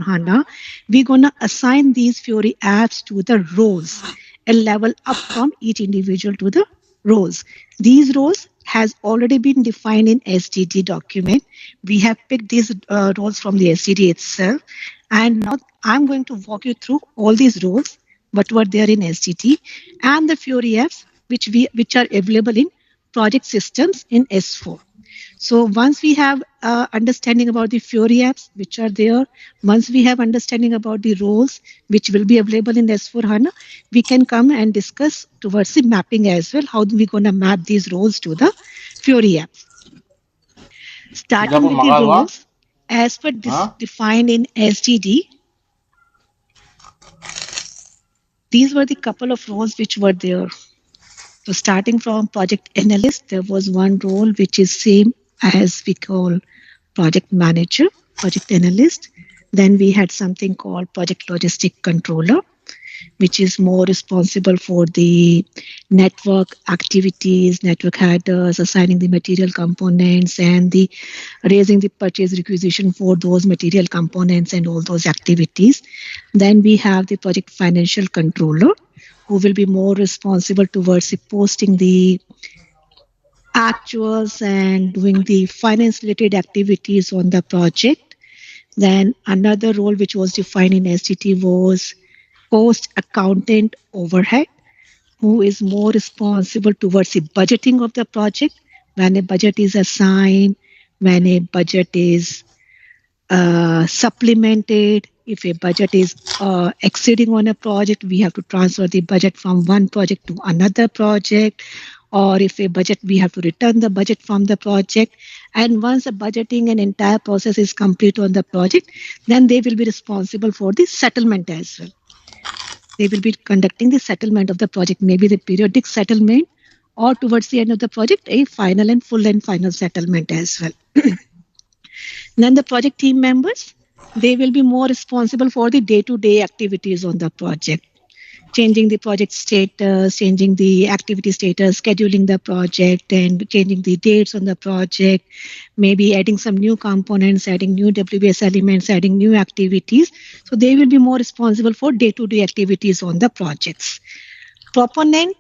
HANA, we're going to assign these Fiori apps to the roles, a level up from each individual to the roles. These roles has already been defined in SDD document. We have picked these roles from the SDD itself. And now I'm going to walk you through all these roles, what were there in SDD, and the Fiori apps which are available in project systems in S4. So once we have understanding about the Fiori apps which are there, once we have understanding about the roles which will be available in S4HANA, we can come and discuss towards the mapping as well. How we going to map these roles to the Fiori apps? Kita Starting pun with the makan apa? roles, as per Ha? defined in SDD, these were the couple of roles which were there. So starting from project analyst, there was one role which is same as we call project manager, project analyst. Then we had something called project logistic controller, which is more responsible for the network activities, network headers, assigning the material components, and the raising the purchase requisition for those material components and all those activities. Then we have the project financial controller, who will be more responsible towards posting the actuals and doing the finance related activities on the project. Then another role which was defined in STT was cost accountant overhead, who is more responsible towards the budgeting of the project, when a budget is assigned, when a budget is supplemented. If a budget is exceeding on a project, we have to transfer the budget from one project to another project. Or if a budget, we have to return the budget from the project. And once the budgeting and entire process is complete on the project, then they will be responsible for the settlement as well. They will be conducting the settlement of the project, maybe the periodic settlement, or towards the end of the project, a final and full and final settlement as well. Then the project team members, they will be more responsible for the day-to-day activities on the project, changing the project status, changing the activity status, scheduling the project, and changing the dates on the project, maybe adding some new components, adding new WBS elements, adding new activities. So they will be more responsible for day-to-day activities on the projects. Proponent,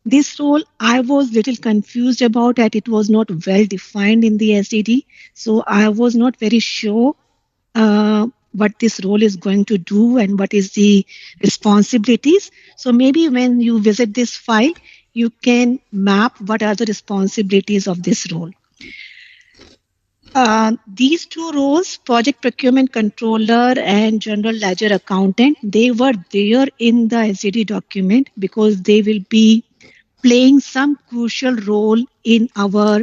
this role I was little confused about that it was not well defined in the SDD. So I was not very sure what this role is going to do and what is the responsibilities. So maybe when you visit this file, you can map what are the responsibilities of this role. These two roles, project procurement controller and general ledger accountant, they were there in the SDD document because they will be playing some crucial role in our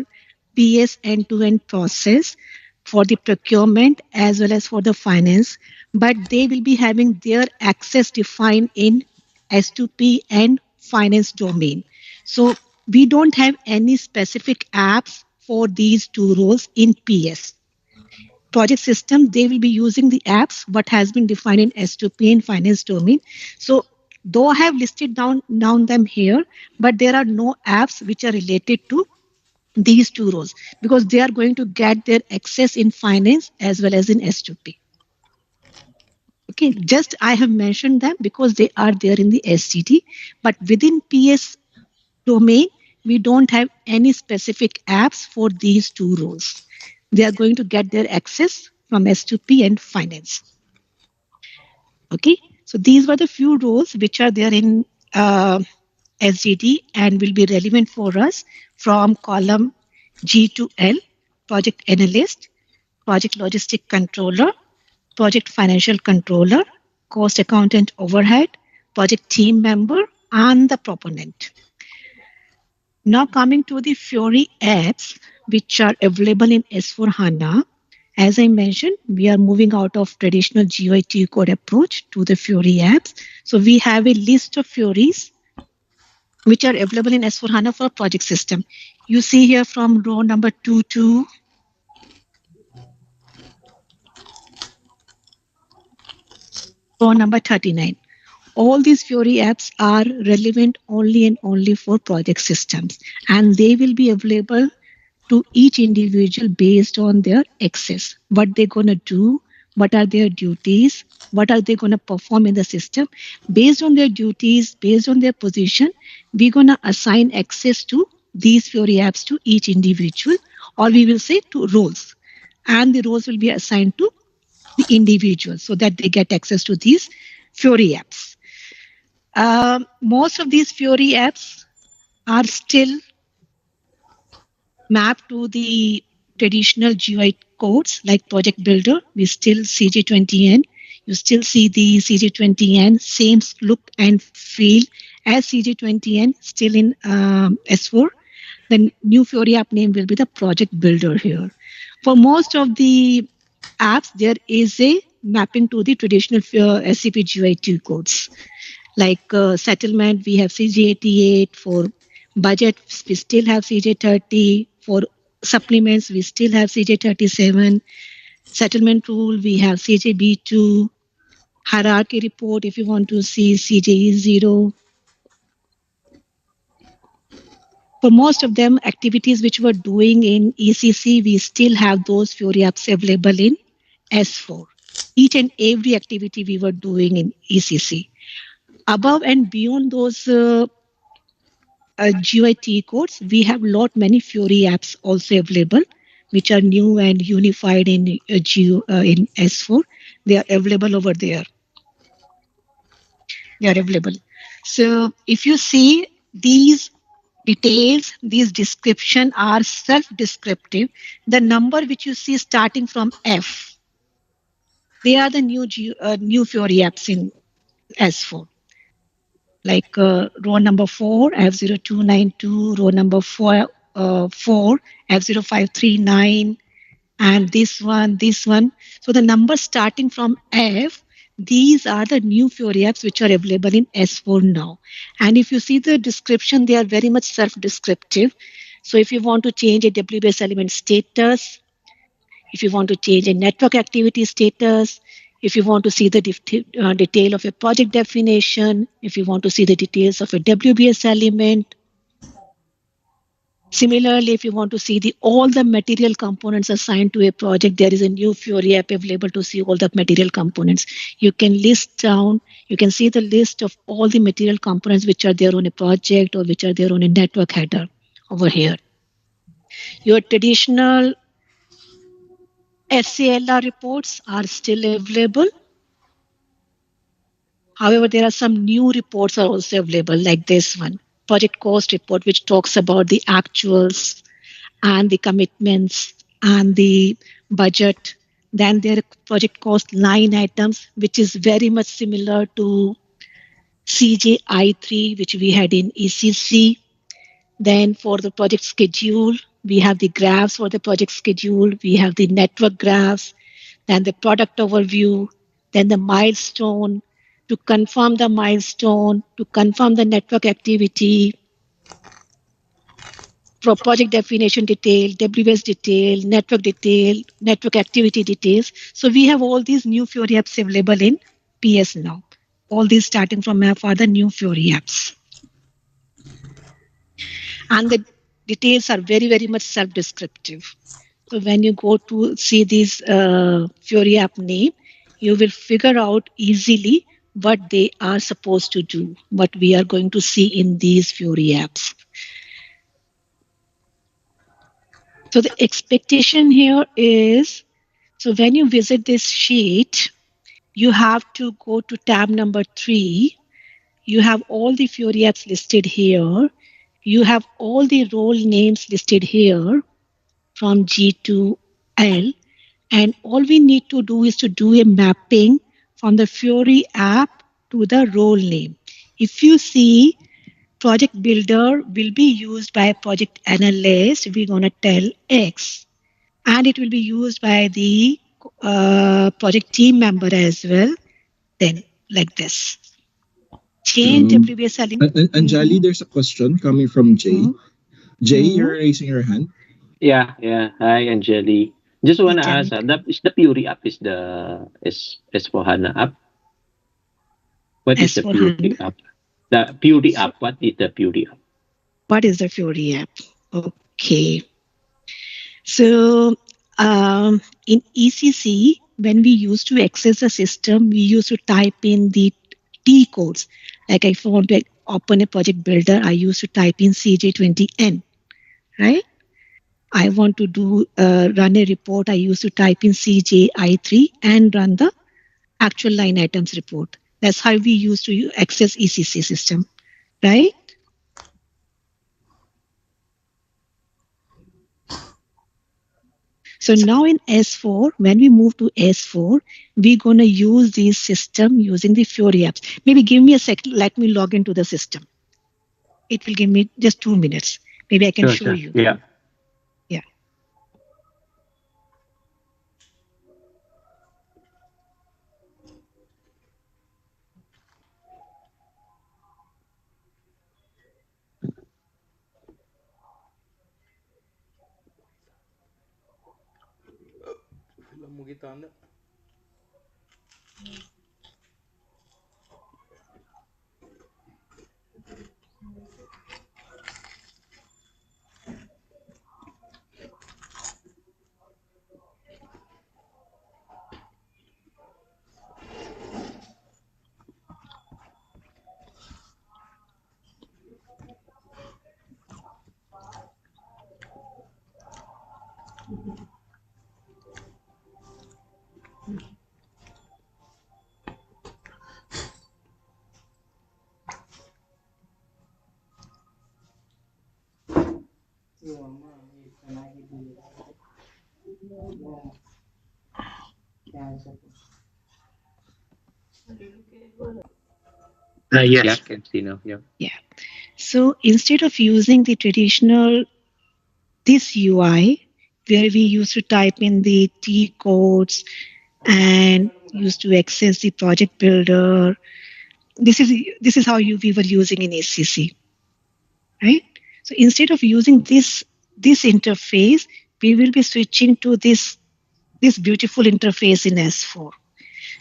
PS end-to-end process for the procurement as well as for the finance, but they will be having their access defined in S2P and finance domain. So we don't have any specific apps for these two roles in PS. Project system, they will be using the apps what has been defined in S2P and finance domain. So though I have listed down them here, but there are no apps which are related to these two roles because they are going to get their access in finance as well as in S2P. Okay, just I have mentioned them because they are there in the SCT, but within PS domain, we don't have any specific apps for these two roles. They are going to get their access from S2P and finance. Okay, so these were the few roles which are there in SGD and will be relevant for us from column G to L, project analyst, project logistic controller, project financial controller, cost accountant overhead, project team member, and the proponent. Now coming to the Fiori apps, which are available in S4HANA. As I mentioned, we are moving out of traditional GUI code approach to the Fiori apps. So we have a list of Fioris which are available in S4HANA for project system. You see here from row number 2 to row number 39. All these Fiori apps are relevant only and only for project systems, and they will be available to each individual based on their access, what they're going to do, what are their duties, what are they going to perform in the system. Based on their duties, based on their position, we're going to assign access to these Fiori apps to each individual, or we will say to roles. And the roles will be assigned to the individual so that they get access to these Fiori apps. Most of these Fiori apps are still mapped to the traditional GUI codes like Project Builder. We still CJ20N. You still see the CJ20N, same look and feel as CJ20N, still in S4. The new Fiori app name will be the Project Builder here. For most of the apps, there is a mapping to the traditional SAP GUI2 codes. Like settlement, we have CJ88. For budget, we still have CJ30. For supplements, we still have CJ37. Settlement rule, we have CJB2. Hierarchy report, if you want to see CJE0. For most of them, activities which we're doing in ECC, we still have those Fiori apps available in S4. Each and every activity we were doing in ECC. Above and beyond those GUI codes, we have lot many Fiori apps also available, which are new and unified in in S4. They are available over there. They are available. So if you see these details, these description are self-descriptive. The number which you see starting from F, they are the new Fiori apps in S4. Like row number 4, F0292, row number 4, F0539, and this one. So the numbers starting from F, these are the new Fiori apps which are available in S4 now. And if you see the description, they are very much self-descriptive. So if you want to change a WBS element status, if you want to change a network activity status, if you want to see the detail of a project definition, if you want to see the details of a WBS element. Similarly, if you want to see all the material components assigned to a project, there is a new Fiori app available to see all the material components. You can list down, you can see the list of all the material components which are there on a project or which are there on a network header over here. Your traditional SCLR reports are still available. However, there are some new reports are also available, like this one, project cost report, which talks about the actuals and the commitments and the budget. Then there are project cost line items, which is very much similar to CJI3, which we had in ECC. Then for the project schedule, we have the graphs for the project schedule. We have the network graphs, then the product overview, then the milestone, to confirm the milestone, to confirm the network activity, for project definition detail, WS detail, network activity details. So we have all these new Fiori apps available in PS now. All these starting from F are the new Fiori apps. And the details are very, very much self-descriptive. So when you go to see this Fiori app name, you will figure out easily what they are supposed to do, what we are going to see in these Fiori apps. So the expectation here is, so when you visit this sheet, you have to go to tab number 3. You have all the Fiori apps listed here. You have all the role names listed here from G to L. And all we need to do is to do a mapping from the Fiori app to the role name. If you see project builder will be used by project analyst, we're going to tell X. And it will be used by the project team member as well. Then like this. Change WBS element. Anjali, there's a question coming from Jay. Jay, you're raising your hand. Yeah. Hi, Anjali. Just wanna ask, Anjali. is the Puri app is the is for HANA app? What is the Puri S4HANA. app? The Puri So app. What is the Puri app? what is the Fiori app? Okay. So in ECC, when we used to access the system, we used to type in the T codes. Like if I want to open a project builder, I used to type in CJ20N, right? I want to do run a report. I used to type in CJI3 and run the actual line items report. That's how we used to access ECC system, right? So now in S4, when we move to S4, we're going to use this system using the Fiori apps. Maybe give me a second. Let me log into the system. It will give me just 2 minutes. Maybe I can Sure, show sure. you. Yeah. Yeah. Film ಮುಗಿತಾ ಅಂದೆ. Yeah, Yes. can see now. Yeah. Yeah. So instead of using the traditional this UI, where we used to type in the T codes and used to access the project builder, this is how we were using in ACC, right? So instead of using this interface, we will be switching to this beautiful interface in S4.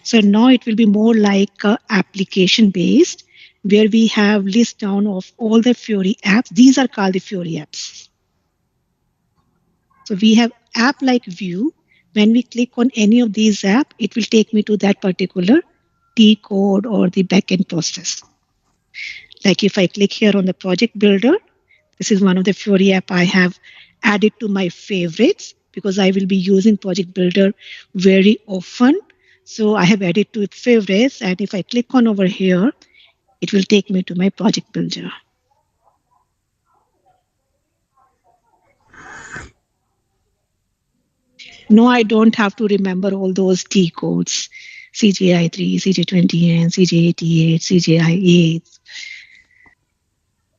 So now it will be more like application based, where we have list down of all the Fiori apps. These are called the Fiori apps. So we have app like view. When we click on any of these app, it will take me to that particular T code or the backend process. Like if I click here on the project builder, this is one of the Fiori app I have added to my favorites because I will be using project builder very often. So I have added to favorites, and if I click on over here, it will take me to my project builder. No, I don't have to remember all those T codes. CJI3, CJ20N, CJ88, CJI8.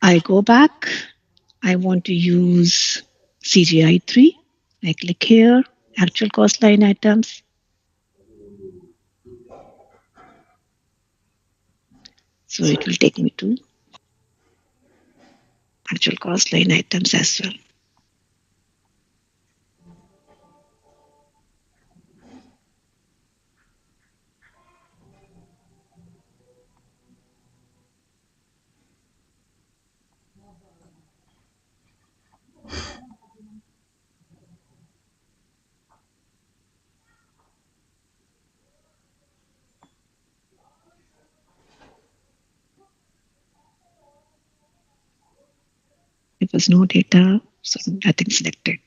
I go back. I want to use CGI3. I click here, actual cost line items. So it will take me to actual cost line items as well. There was no data, so nothing selected.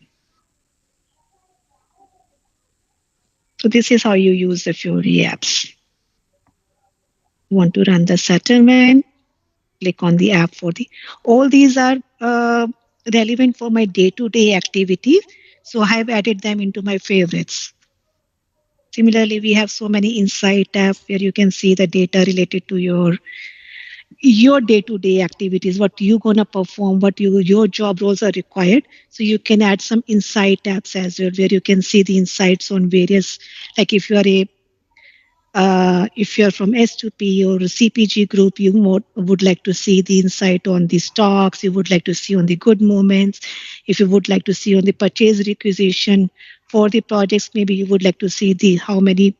So this is how you use the Fiori apps. Want to run the settlement? Click on the app for the. All these are relevant for my day-to-day activities. So I have added them into my favorites. Similarly, we have so many insight app where you can see the data related to your day-to-day activities, what you're gonna perform, what your job roles are required. So you can add some insight apps as well, where you can see the insights on various, like if you're from S2P or CPG group, you more would like to see the insight on the stocks, you would like to see on the good moments. If you would like to see on the purchase requisition for the projects, maybe you would like to see the how many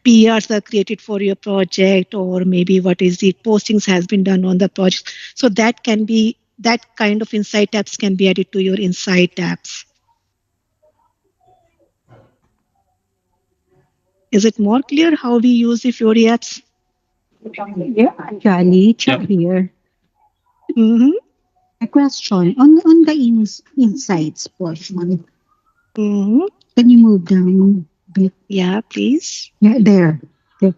PRs are created for your project, or maybe what is the postings has been done on the project. So that kind of insight apps can be added to your insight apps. Is it more clear how we use the Fiori apps? Yeah, Anjali, Yep. check here. Mm-hmm. A question on the insights portion. Mm-hmm. Can you move down a bit? Yeah, please. Yeah, there. There.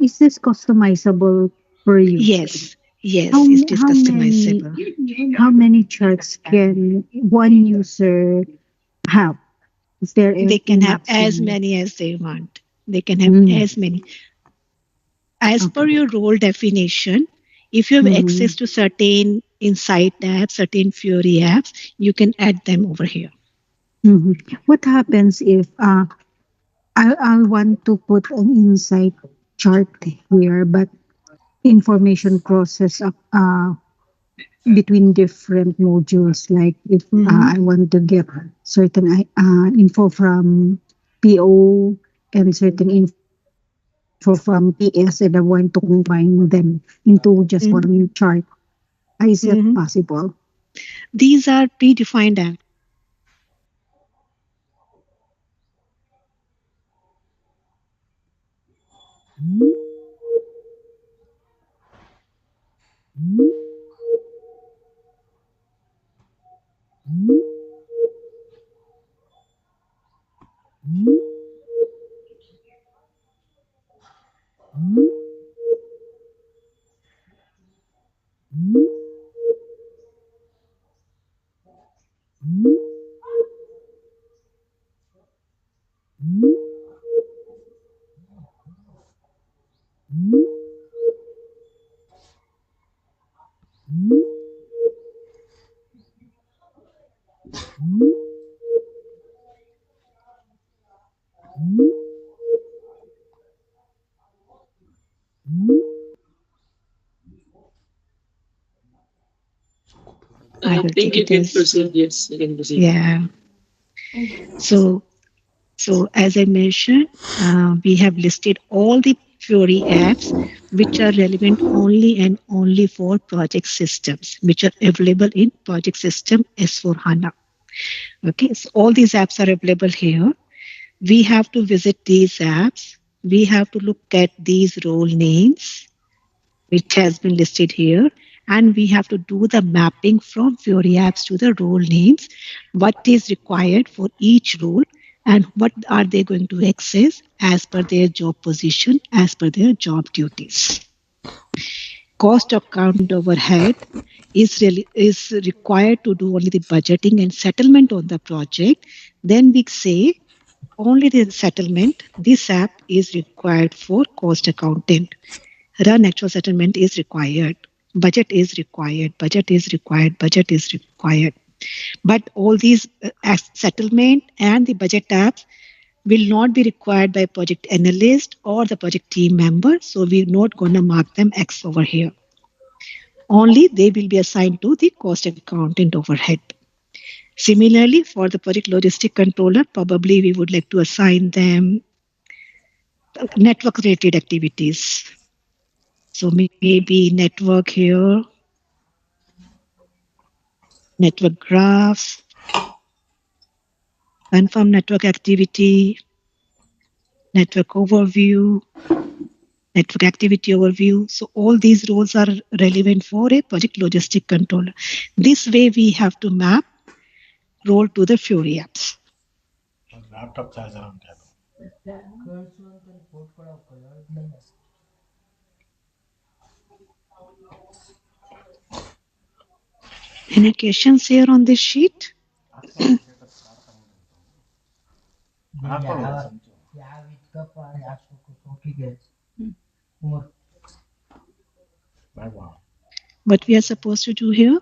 Is this customizable per user? Yes, yes, it is How many customizable. charts can one user have? Is there They a can have as maximum? many as they want. They can have Mm, as many. As per okay. your role definition, if you have Mm-hmm. access to certain Insight apps, certain Fury apps, you can add them over here. Mm-hmm. What happens if I want to put an insight chart here, but information crosses up between different modules. Like if Mm-hmm. I want to get certain info from PO and certain info from PS, and I want to combine them into just one chart. Is it Mm-hmm. possible? These are predefined apps. I don't Thank think you. it Can is. proceed. Yes, you can proceed. Yeah. So, so as I mentioned, we have listed all the Fury apps which are relevant only and only for project systems, which are available in Project System S4 HANA. Okay, so all these apps are available here. We have to visit these apps. We have to look at these role names, which has been listed here. And we have to do the mapping from Fiori apps to the role names, what is required for each role, and what are they going to access as per their job position, as per their job duties. Cost accountant overhead is required to do only the budgeting and settlement on the project. Then we say only the settlement. This app is required for cost accountant. Run actual settlement is required. Budget is required. Budget is required. Budget is required. But all these settlement and the budget apps will not be required by project analyst or the project team member. So we're not going to mark them X over here. Only they will be assigned to the cost accountant overhead. Similarly, for the project logistic controller, probably we would like to assign them network related activities. So maybe network here, network graphs, confirm network activity, network overview, network activity overview. So all these roles are relevant for a project logistic controller. This way we have to map role to the Fury apps. Any questions here on this sheet? What we are supposed to do here?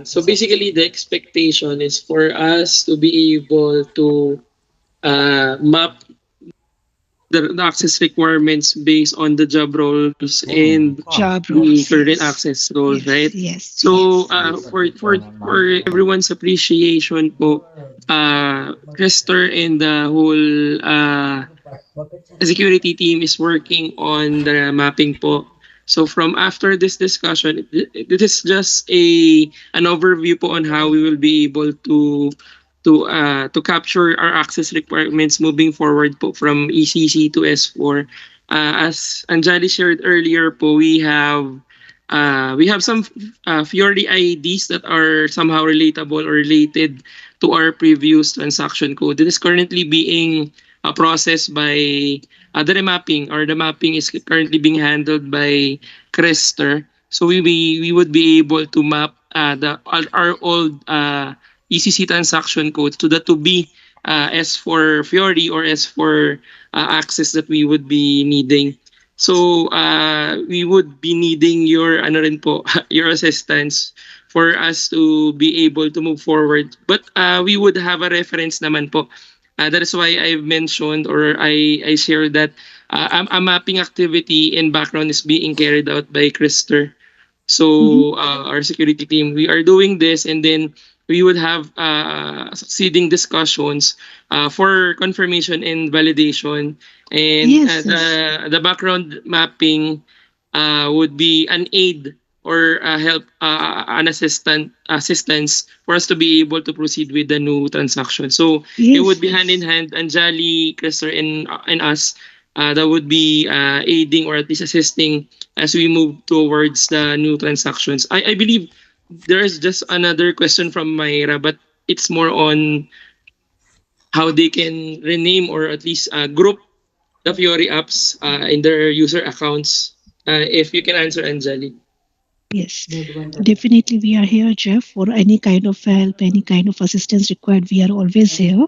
So basically, the expectation is for us to be able to map the access requirements based on the job roles and Job the roles, current yes. access roles, Yes, right? yes, So yes. for everyone's appreciation po, Chester and the whole security team is working on the mapping po. So from after this discussion, it is just a an overview po on how we will be able to to capture our access requirements moving forward po from ECC to S4. As Anjali shared earlier po, we have some Fiori IDs that are somehow relatable or related to our previous transaction code. It is currently being processed by the remapping, or the mapping is currently being handled by Crester. So we would be able to map our old ECC transaction codes to the to be S for Fiori or S for access that we would be needing. So we would be needing your ano rin po, your assistance for us to be able to move forward. But we would have a reference naman po. That is why I've mentioned, or I shared that a mapping activity in background is being carried out by Krister. Mhm. So our security team, we are doing this, and then we would have succeeding discussions for confirmation and validation. And Yes, yes. the background mapping would be an aid or help, an assistance for us to be able to proceed with the new transaction. So it would Yes, be hand in yes. hand, Anjali, Krister, and us. That would be aiding or at least assisting as we move towards the new transactions. I believe there is just another question from Myra, but it's more on how they can rename or at least group the Fiori apps in their user accounts. If you can answer, Anjali. Yes. Definitely, we are here, Jeff, for any kind of help, any kind of assistance required. We are always here.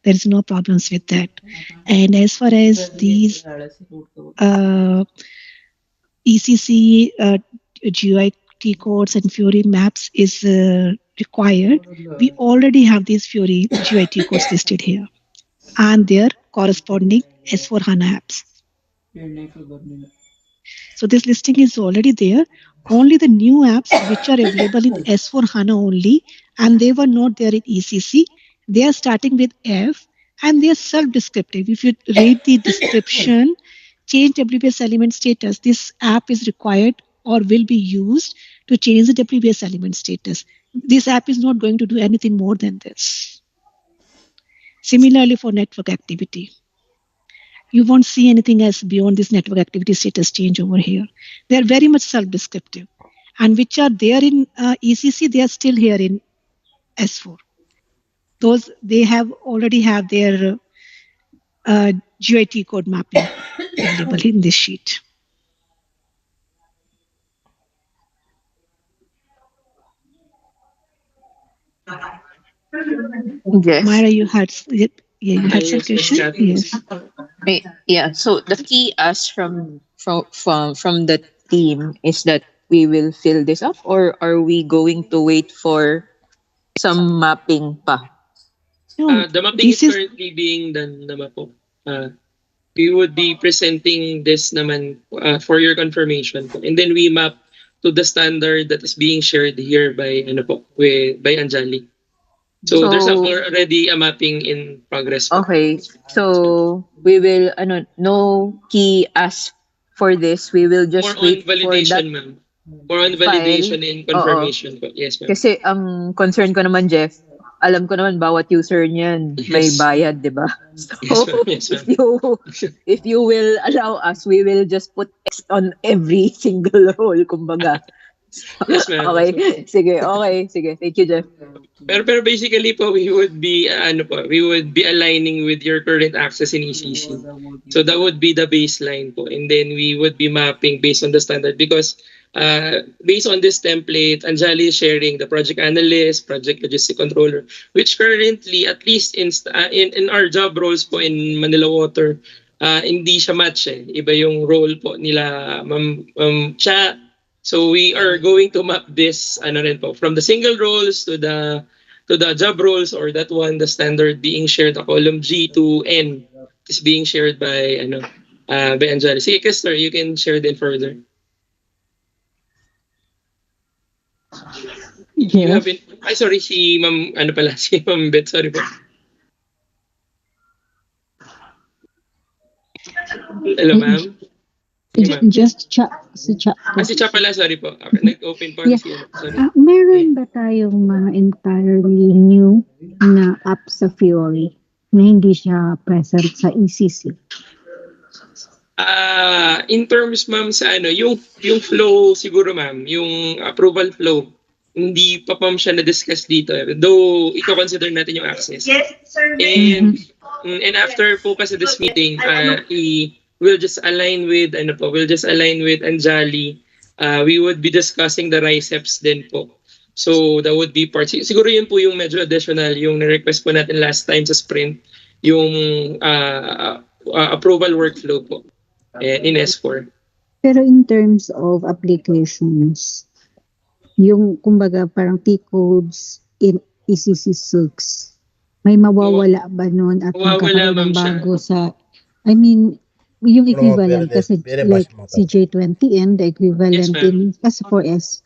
There is no problems with that. And as far as these uh, ECC GIT codes and Fury maps is required, we already have these Fury GIT codes listed here and their corresponding S4 HANA apps. So this listing is already there. Only the new apps which are available in S4 HANA only, and they were not there in ECC, they are starting with F and they are self-descriptive. If you read the description, change WBS element status, this app is required or will be used to change the WBS element status. This app is not going to do anything more than this. Similarly for network activity, you won't see anything else beyond this network activity status change over here. They are very much self-descriptive. And which are there in ECC, they are still here in S4. Those they have already have their GIT code mapping available in this sheet. Yes. Myra, you had yeah, you had some Yes, Miss question? Kat. Yes. Yeah. So the key ask from the team is that we will fill this up, or are we going to wait for some mapping pa? No, The mapping this is is currently being done naman po. We would be presenting this naman for your confirmation po. And then we map to the standard that is being shared here by ano po, by Anjali. So there's So already a mapping in progress po. okay. So we will no key ask for this. We will More just on wait for that validation, ma'am. More on file. validation and Oo. confirmation po. Yes, ma'am. Kasi ang concern ko naman, Jeff, alam ko naman bawat user niyan may Yes. bayad, 'di ba? Yes, So ma'am. Yes, if ma'am. you will allow us, we will just put X on every single role, kumbaga. Yes, ma'am. Yes, ma'am. Okay. Sige, okay. Sige. Thank you, Jeff. Pero basically po, we would be ano po, we would be aligning with your current access in ECC. So that would be the baseline po, and then we would be mapping based on the standard, because based on this template, Anjali is sharing the project analyst, project logistic controller, which currently, at least in our job roles po in Manila Water, hindi siya match eh. Iba yung role po nila Ma'am Cha. So we are going to map this ano rin po, from the single roles to the job roles, or that one, the standard being shared, the column G to N is being shared by ano, by Anjali. Sige, Kester, you can share then further. You Yes. haven't, ay sorry, si Ma'am, ano pala, si Ma'am Beth, sorry po. Hello, ma'am. Sige, ma'am. Just chat, si chat Ah, po. si Cha pala, sorry po. Okay, nag-open po Yeah. si ano. Sorry. Meron ba tayong mga entirely new na app sa Fiori na hindi siya present sa ECC? In terms ma'am sa ano, yung flow siguro ma'am, yung approval flow, hindi pa ma'am siya na-discuss dito. Though iko-consider natin yung access. And Mhm. and after po kasi this meeting, we'll just align with ano po, we'll just align with Anjali. We would be discussing the RICEPs din po. So that would be part. Siguro yun po yung medyo additional, yung na-request po natin last time sa sprint, yung approval workflow po in S4. Pero in terms of applications, yung kumbaga parang T-codes in ECC6, may mawawala ba nun at Mawawala magkakaroon ng ma'am siya. bago sa, I mean, yung equivalent kasi like si J20N, the Yes equivalent ma'am. in S4S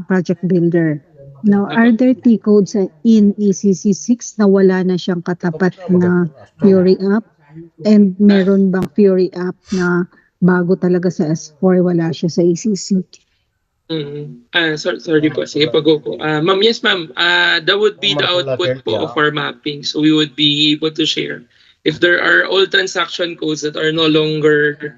project builder. Now, are Apo. there T-codes in ECC6 na wala na siyang katapat na Fury app? And meron bang Fury app na bago talaga sa S4, wala siya sa ECC? Sorry po. Sige po, go po. Ma'am, yes ma'am. That would be the output po of our mapping. So we would be able to share. If there are old transaction codes that are no longer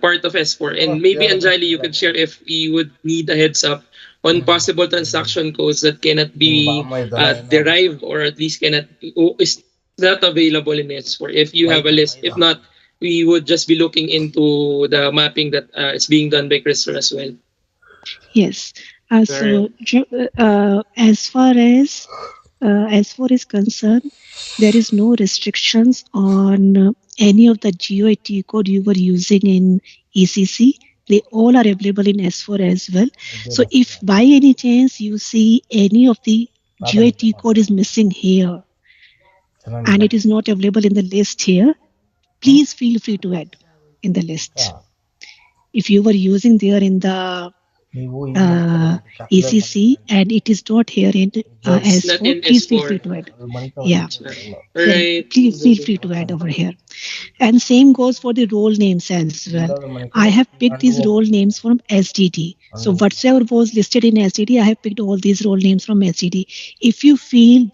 part of S4, and maybe Anjali, you could share if we would need a heads up on possible transaction codes that cannot be derived or at least cannot is not available in S4. If you have a list, if not, we would just be looking into the mapping that is being done by Crystal as well. Yes. Alright. As far as concerned, there is no restrictions on any of the GOIT code you were using in ECC. They all are available in S4 as well. So if by any chance you see any of the GOIT code is missing here and it is not available in the list here, please feel free to add in the list. If you were using there in the ECC and it is not here in It's not S4, in please feel free S4. to add. Yeah, then Alright. please feel free to add over here. And same goes for the role names as well. I have picked these role names from SDD. So whatsoever was listed in SDD, I have picked all these role names from SDD. If you feel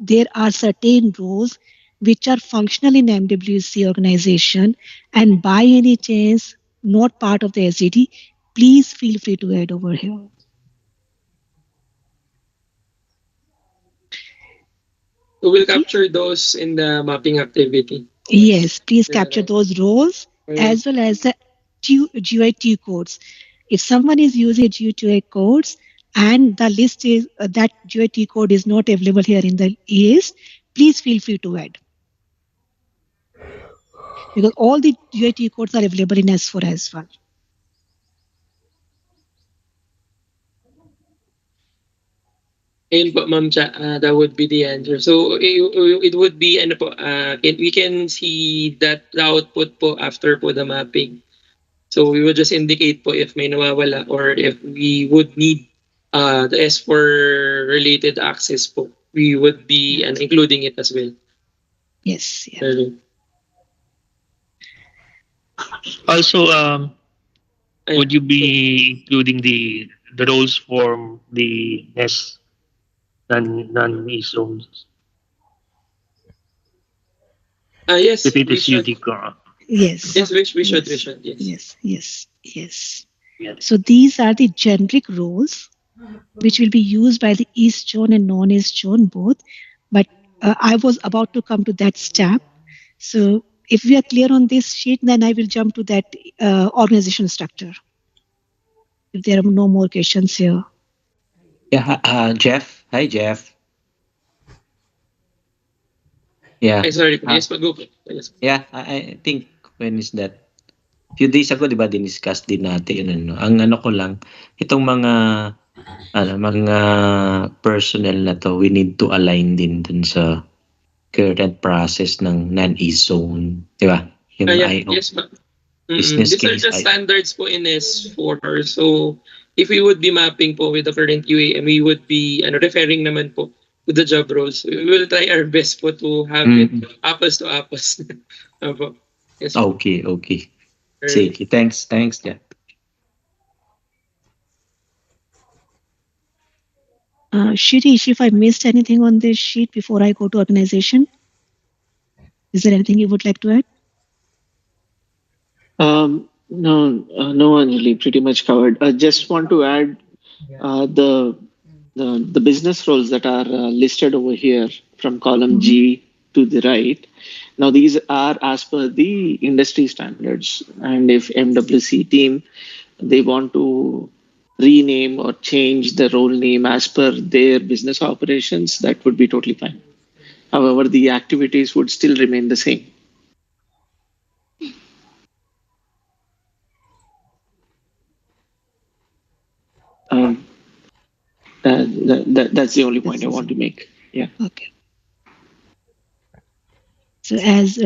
there are certain roles which are functional in MWC organization and by any chance not part of the SDD, please feel free to add over here. We will Okay? capture those in the mapping activity. Yes, please capture those roles as well as the GUI codes. If someone is using GUI codes and the list is that GUI code is not available here in the list, please feel free to add because all the GUI codes are available in S4 as well. Ayun po, Ma'am Cha, that would be the answer. So it would be ano po, we can see that the output po after po the mapping. So we will just indicate po if may nawawala or if we would need the S4 related access po. We would be including it as well. Yes, yeah. Also, would you So, be including the roles for the S non zones yes, if it we is should. UDCOR? Yes. Yes, we should. Yes. Yes. Yes. So these are the generic roles which will be used by the East zone and non-East zone both. But I was about to come to that step. So if we are clear on this sheet, then I will jump to that organization structure. If there are no more questions here. Yeah, Jeff. Hi, Jeff. Yeah. Ay, sorry. Yes, go po. Yes. Yeah, I think when is that? Few days ago, di ba, diniscuss din natin yun, ano. Ang ano ko lang, itong mga personnel na to, we need to align din dun sa current process ng non-East zone. Di ba? Yung Yeah, IO. yes, ma'am. Business These are case just IO. standards po in S4. So, if we would be mapping po with the current UAM, we would be referring naman po to the job roles. We will try our best po to have it apples to apples. Opo. Yes, po. Okay. Sige, thanks, Jack. Shirish, if I missed anything on this sheet before I go to organization, is there anything you would like to add? No, no, Anjali, pretty much covered. I just want to add the business roles that are listed over here from column Mhm. G to the right. Now, these are as per the industry standards, and if MWC team they want to rename or change the role name as per their business operations, that would be totally fine. However, the activities would still remain the same. Um, that's the only point This I is want to make. Yeah. okay. So as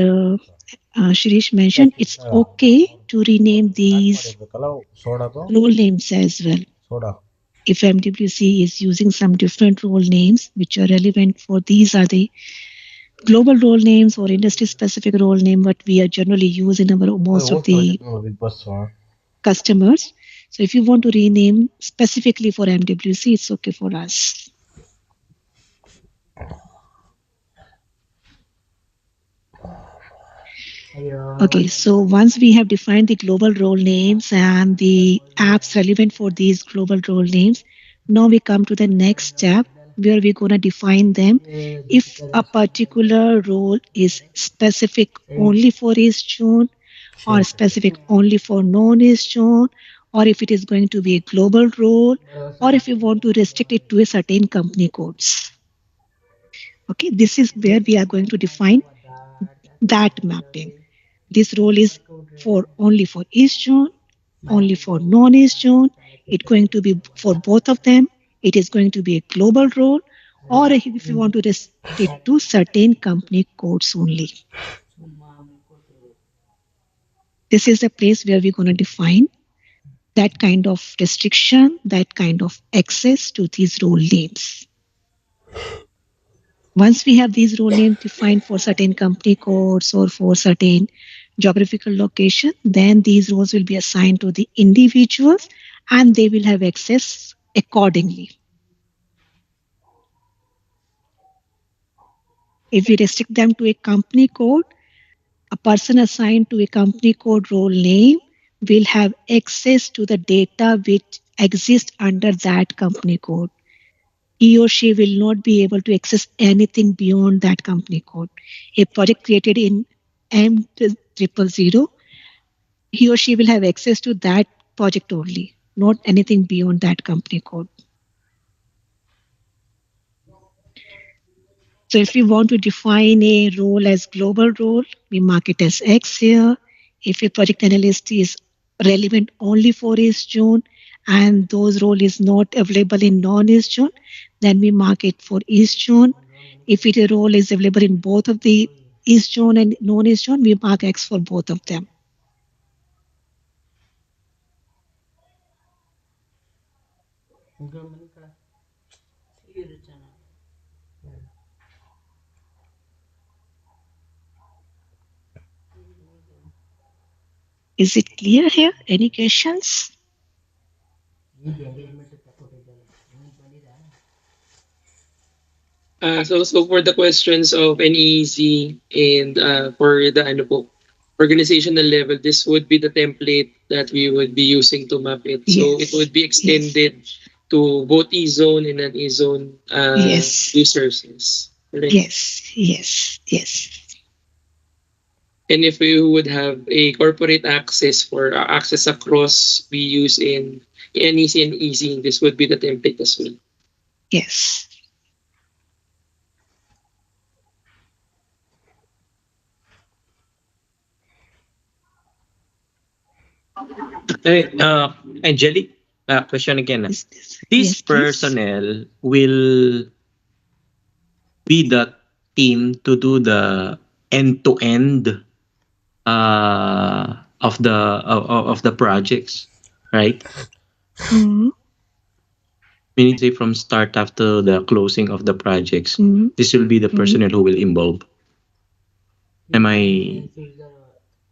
Shirish mentioned, it's okay to rename these role names as well. If MWC is using some different role names which are relevant for these are the global role names or industry specific role name what we are generally use in our most of the customers. So if you want to rename specifically for MWC, it's okay for us. Okay, so once we have defined the global role names and the apps relevant for these global role names, now we come to the next step where we're going to define them. If a particular role is specific only for East Zone or specific only for non-East Zone, or if it is going to be a global role, or if you want to restrict it to a certain company codes. Okay, this is where we are going to define that mapping. This role is for only for East Zone, only for non-East Zone. It's going to be for both of them. It is going to be a global role, or if you want to restrict it to certain company codes only. This is the place where we're going to define that kind of restriction, that kind of access to these role names. Once we have these role names defined for certain company codes or for certain geographical location, then these roles will be assigned to the individuals and they will have access accordingly. If we restrict them to a company code, a person assigned to a company code role name will have access to the data which exists under that company code. He or she will not be able to access anything beyond that company code. A project created in M000, he or she will have access to that project only, not anything beyond that company code. So if we want to define a role as global role, we mark it as X here. If a project analyst is relevant only for East Zone and those role is not available in non-East Zone, then we mark it for East Zone. If it a role is available in both of the East Zone and non-East Zone, we mark X for both of them. Is it clear here? Any questions? So for the questions of NEZ and for the ano po, organizational level, this would be the template that we would be using to map it. So it Yes. would be Yes. extended to both E-zone and non-E-zone Yes. users. Yes. Correct. Yes. Yes. Yes. And if we would have a corporate access for access across we use in NEC and EZ, this would be the template as well. Yes. Hey, Anjali, question again. This Yes, please. personnel will be the team to do the end-to-end of the projects, right? Mm-hmm. Meaning say from start after the closing of the projects, Mm-hmm. this will be the Mm-hmm. personnel who will involve. Am I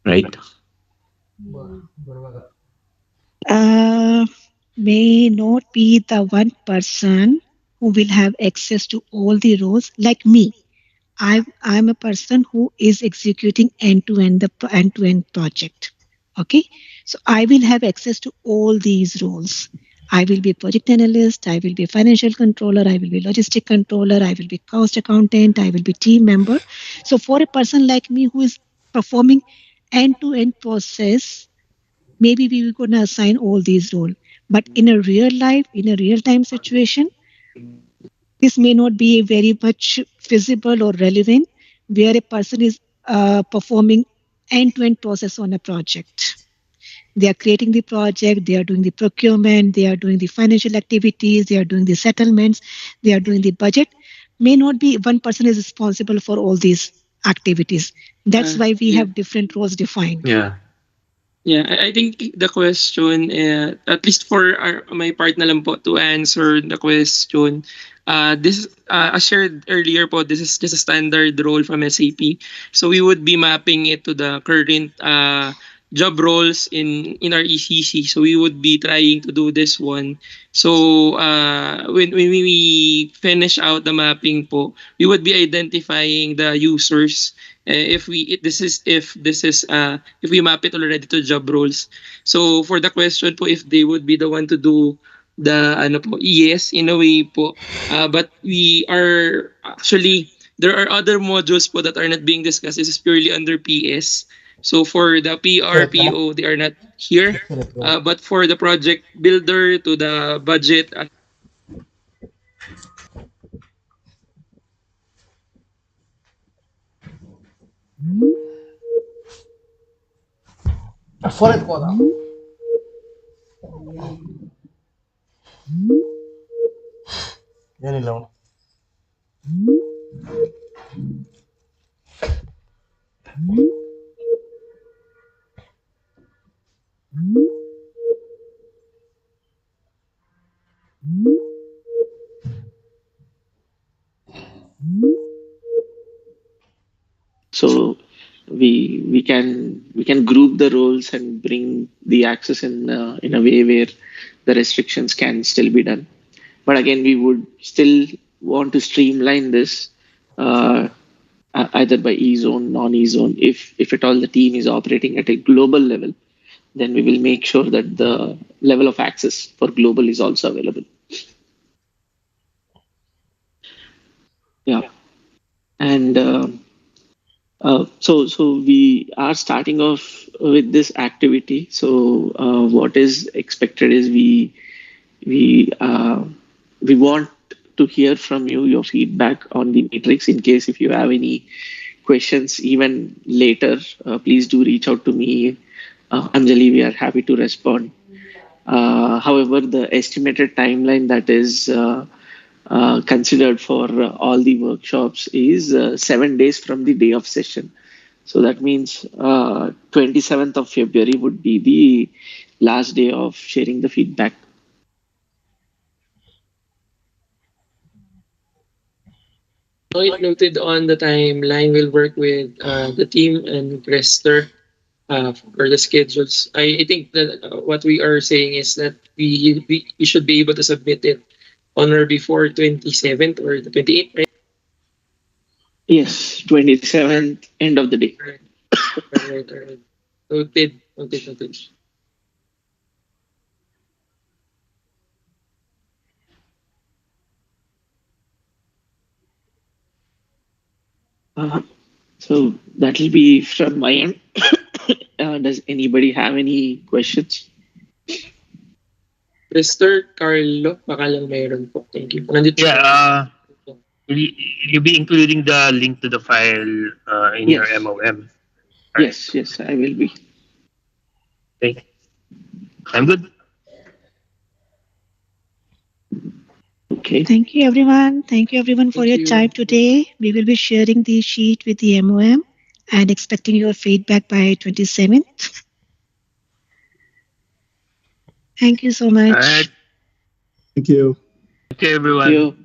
right? uh, may not be the one person who will have access to all the roles like me. I'm a person who is executing end to end project. Okay, so I will have access to all these roles. I will be project analyst. I will be financial controller. I will be logistic controller. I will be cost accountant. I will be team member. So for a person like me who is performing end to end process, maybe we were going to assign all these roles. But in a real life, in a real time situation, this may not be very much feasible or relevant where a person is performing end-to-end process on a project. They are creating the project, they are doing the procurement, they are doing the financial activities, they are doing the settlements, they are doing the budget. May not be one person is responsible for all these activities. That's why we Yeah. have different roles defined. Yeah. Yeah, I think the question, at least for my part na lang po to answer the question, this, as shared earlier po, this is just a standard role from SAP. So we would be mapping it to the current job roles in our ECC. So we would be trying to do this one. So when we finish out the mapping po, we would be identifying the users. If we map it already to job roles. So for the question po, if they would be the one to do the ano po, yes, in a way po. But we are actually, there are other modules po that are not being discussed. This is purely under PS. So for the PRPO, they are not here. But for the project builder to the budget, So we can group the roles and bring the access in a way where the restrictions can still be done. But again, we would still want to streamline this, uh, either by e-zone, non-e-zone. If at all the team is operating at a global level, then we will make sure that the level of access for global is also available. Yeah, and so we are starting off with this activity. So what is expected is we we want to hear from you your feedback on the matrix. In case if you have any questions even later, please do reach out to me, Anjali. We are happy to respond. However, the estimated timeline that is considered for all the workshops is 7 days from the day of session. So that means 27th of February would be the last day of sharing the feedback. point noted on the timeline, we'll work with the team and Rester for the schedules. I think that what we are saying is that we should be able to submit it on or before 27th or the 28th, right? Yes, 27th, end of the day. Right, right. Noted. Uh, so that will be from my end. Does anybody have any questions? Rester, Carlo, baka lang mayroon po. Thank you. Nandito Yeah, siya. you'll be including the link to the file in your Yes, MOM. All right. yes, I will be. Okay. I'm good. Okay. Thank you, everyone. Thank you, everyone, for Thank your you. time today. We will be sharing the sheet with the MOM and expecting your feedback by 27th. Thank you so All right. much. Thank you. Okay, Thank everyone. you.